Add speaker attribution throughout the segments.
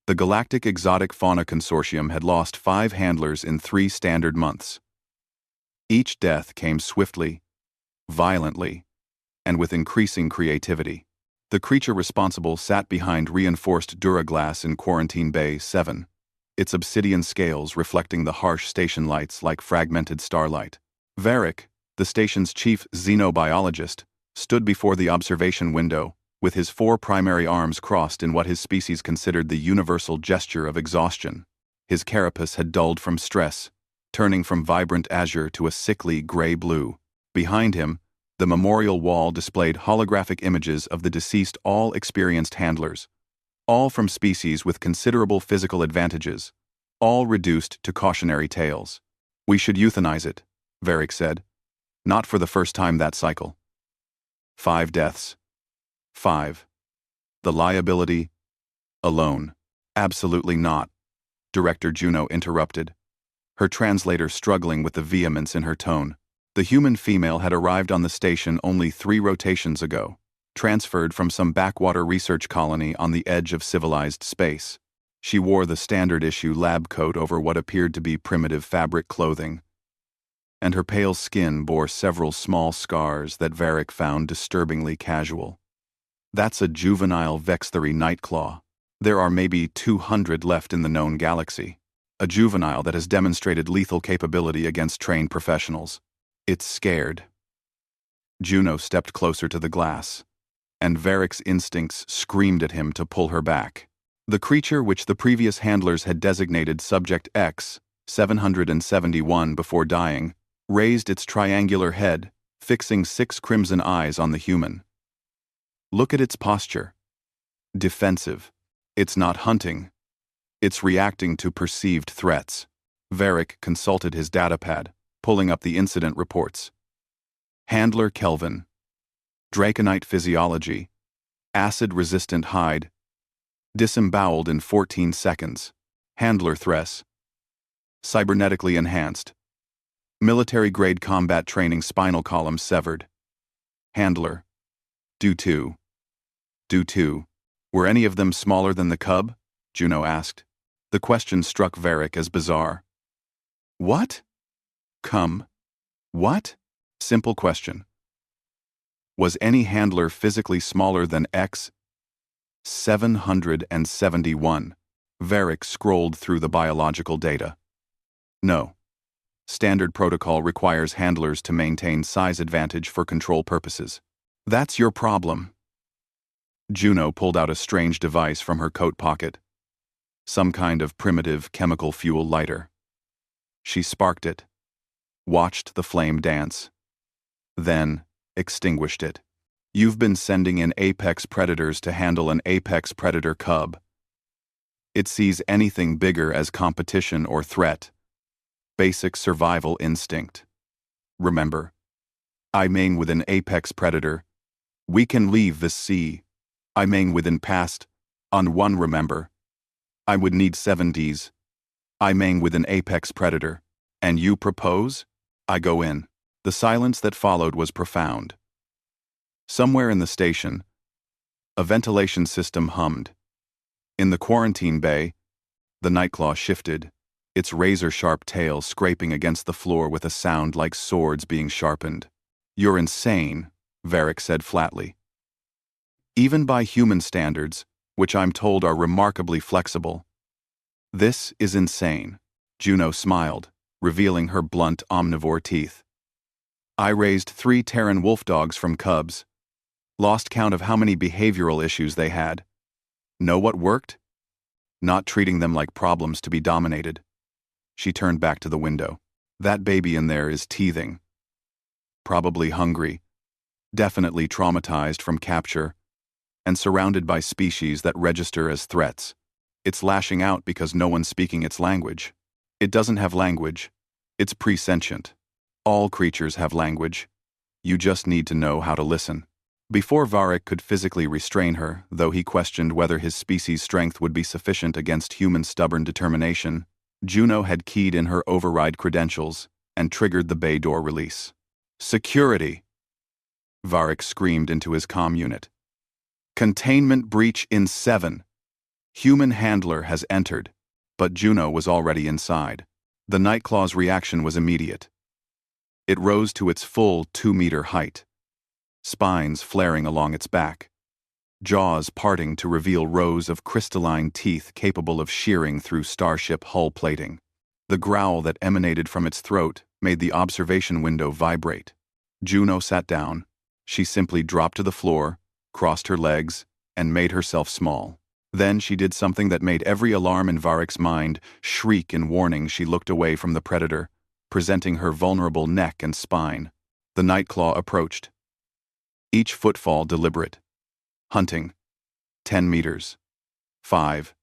Speaker 1: The Galactic Exotic Fauna Consortium had lost 5 handlers in 3 standard months. Each death came swiftly, violently, and with increasing creativity. The creature responsible sat behind reinforced duraglass in Quarantine Bay 7, its obsidian scales reflecting the harsh station lights like fragmented starlight. Varric, the station's chief xenobiologist, stood before the observation window, with his 4 primary arms crossed in what his species considered the universal gesture of exhaustion. His carapace had dulled from stress, turning from vibrant azure to a sickly gray-blue. Behind him, the memorial wall displayed holographic images of the deceased all-experienced handlers, all from species with considerable physical advantages, all reduced to cautionary tales. "We should euthanize it," Varric said. "Not for the first time that cycle." 5 deaths. 5. The liability? Alone. "Absolutely not," Director Juno interrupted, her translator struggling with the vehemence in her tone. The human female had arrived on the station only 3 rotations ago, transferred from some backwater research colony on the edge of civilized space. She wore the standard-issue lab coat over what appeared to be primitive fabric clothing, and her pale skin bore several small scars that Varric found disturbingly casual. "That's a juvenile Vexthery nightclaw. There are maybe 200 left in the known galaxy. A juvenile that has demonstrated lethal capability against trained professionals. It's scared." Juno stepped closer to the glass, and Varric's instincts screamed at him to pull her back. The creature which the previous handlers had designated Subject X, 771 before dying, raised its triangular head, fixing 6 crimson eyes on the human. "Look at its posture. Defensive. It's not hunting. It's reacting to perceived threats." Varric consulted his datapad, pulling up the incident reports. Handler Kelvin. Draconite physiology. Acid-resistant hide. Disemboweled in 14 seconds. Handler Thress. Cybernetically enhanced. Military-grade combat training spinal column severed. Handler. Do 2. Were any of them smaller than the cub? Juno asked. The question struck Varric as bizarre. What? Come. What? Simple question. Was any handler physically smaller than X? 771. Varric scrolled through the biological data. No. Standard protocol requires handlers to maintain size advantage for control purposes. That's your problem. Juno pulled out a strange device from her coat pocket. Some kind of primitive chemical fuel lighter. She sparked it, watched the flame dance, then extinguished it. You've been sending in apex predators to handle an apex predator cub. It sees anything bigger as competition or threat. Basic survival instinct. Remember, I main with an apex predator. We can leave the sea. I main within past. On 1 remember. I would need 70s. I main with an apex predator. And you propose? I go in. The silence that followed was profound. Somewhere in the station, a ventilation system hummed. In the quarantine bay, the Nightclaw shifted, its razor-sharp tail scraping against the floor with a sound like swords being sharpened. You're insane, Varric said flatly. Even by human standards, which I'm told are remarkably flexible. This is insane, Juno smiled, revealing her blunt omnivore teeth. I raised 3 Terran wolf dogs from cubs. Lost count of how many behavioral issues they had. Know what worked? Not treating them like problems to be dominated. She turned back to the window. That baby in there is teething. Probably hungry. Definitely traumatized from capture. And surrounded by species that register as threats. It's lashing out because no one's speaking its language. It doesn't have language. It's presentient. All creatures have language. You just need to know how to listen. Before Varric could physically restrain her, though he questioned whether his species' strength would be sufficient against human stubborn determination, Juno had keyed in her override credentials and triggered the bay door release. Security! Varric screamed into his comm unit. Containment breach in 7. Human handler has entered, but Juno was already inside. The Nightclaw's reaction was immediate. It rose to its full 2-meter height, spines flaring along its back, jaws parting to reveal rows of crystalline teeth capable of shearing through starship hull plating. The growl that emanated from its throat made the observation window vibrate. Juno sat down. She simply dropped to the floor, crossed her legs, and made herself small. Then she did something that made every alarm in Varick's mind shriek in warning. She looked away from the predator, presenting her vulnerable neck and spine. The Nightclaw approached, each footfall deliberate. Hunting. 10 meters. 5.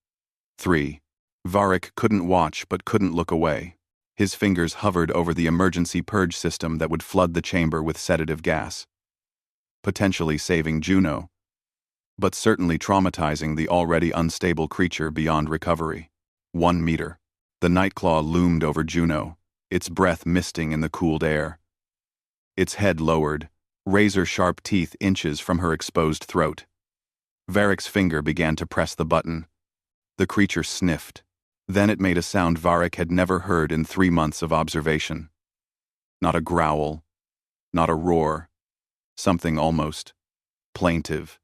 Speaker 1: 3. Varick couldn't watch but couldn't look away. His fingers hovered over the emergency purge system that would flood the chamber with sedative gas, potentially saving Juno, but certainly traumatizing the already unstable creature beyond recovery. 1 meter. The Nightclaw loomed over Juno, its breath misting in the cooled air. Its head lowered, razor-sharp teeth inches from her exposed throat. Varick's finger began to press the button. The creature sniffed. Then it made a sound Varick had never heard in 3 months of observation. Not a growl, not a roar, something almost plaintive.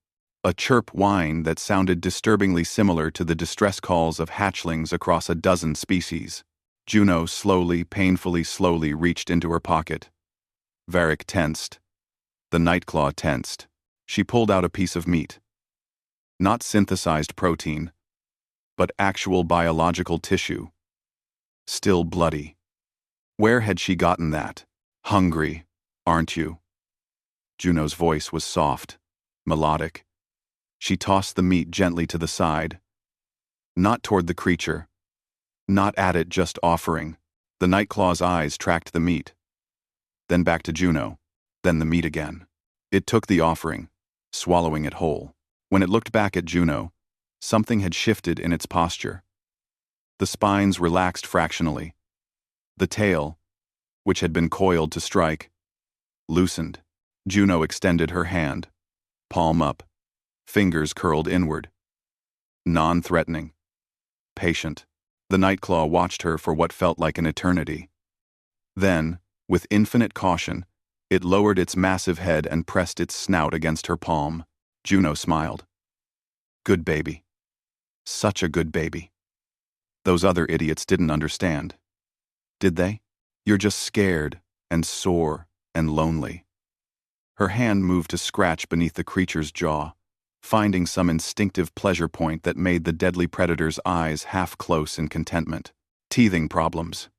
Speaker 1: A chirp whine that sounded disturbingly similar to the distress calls of hatchlings across a dozen species. Juno painfully slowly reached into her pocket. Varick tensed. The Nightclaw tensed. She pulled out a piece of meat. Not synthesized protein, but actual biological tissue. Still bloody. Where had she gotten that? Hungry, aren't you? Juno's voice was soft, melodic. She tossed the meat gently to the side. Not toward the creature. Not at it, just offering. The Nightclaw's eyes tracked the meat. Then back to Juno. Then the meat again. It took the offering, swallowing it whole. When it looked back at Juno, something had shifted in its posture. The spines relaxed fractionally. The tail, which had been coiled to strike, loosened. Juno extended her hand, palm up, fingers curled inward. Non-threatening. Patient. The Nightclaw watched her for what felt like an eternity. Then, with infinite caution, it lowered its massive head and pressed its snout against her palm. Juno smiled. Good baby. Such a good baby. Those other idiots didn't understand. Did they? You're just scared and sore and lonely. Her hand moved to scratch beneath the creature's jaw, finding some instinctive pleasure point that made the deadly predator's eyes half close in contentment. Teething problems.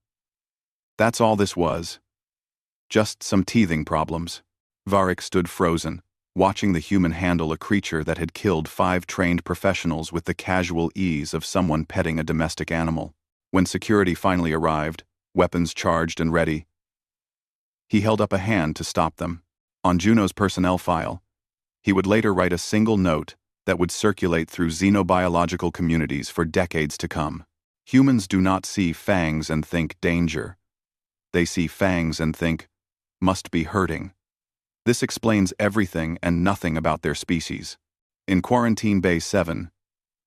Speaker 1: That's all this was. Just some teething problems. Varick stood frozen, watching the human handle a creature that had killed 5 trained professionals with the casual ease of someone petting a domestic animal. When security finally arrived, weapons charged and ready, he held up a hand to stop them. On Juno's personnel file, he would later write a single note that would circulate through xenobiological communities for decades to come. Humans do not see fangs and think danger. They see fangs and think, must be hurting. This explains everything and nothing about their species. In Quarantine Bay 7,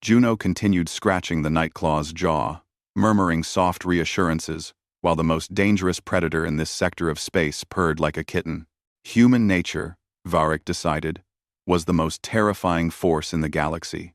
Speaker 1: Juno continued scratching the Nightclaw's jaw, murmuring soft reassurances, while the most dangerous predator in this sector of space purred like a kitten. Human nature, Varick decided, was the most terrifying force in the galaxy.